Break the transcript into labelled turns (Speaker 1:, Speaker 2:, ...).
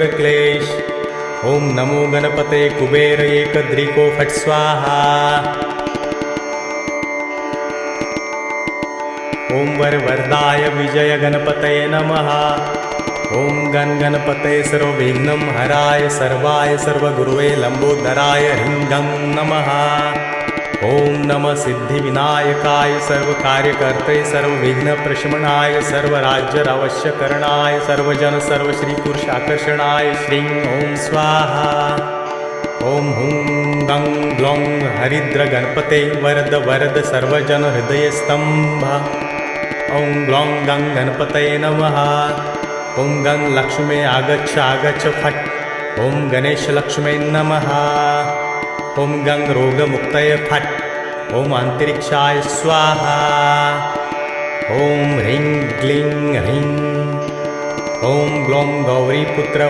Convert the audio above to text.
Speaker 1: क्लेश। ओम नमो गणपते कुबेर एकदृको फट् स्वाहा। ओम वरवरदाय विजय गणपतये नमः। ओम गणपते सर्वविघ्नं हराय सर्वाय सर्वगुरुवे लंबोदराय ह्रीं गं नमः। ओम नमः सिद्धिविनायकाय सर्वकार्यकर्ते सर्वविघ्नप्रशमनाय सर्वराज्यावश्यकरणाय सर्वजन सर्वश्रीपुरुषाकर्षणाय श्रीं ओम स्वाहा। ओम हुं गं ग्लौं हरिद्र गणपते वरद वरद सर्वजन हृदयस्तंभ। ओम ग्लौं गं गणपतये नमः। ओम गं लक्ष्मे आगच्छ आगच्छ फट्। ओम गणेश लक्ष्मे नमः। ओम गं रोगमुक्तये फट्। ओम अंतरिक्षाय स्वाहा। ओम ह्रीं क्लीं ह्रीं। ओम ग्लौं गौरीपुत्र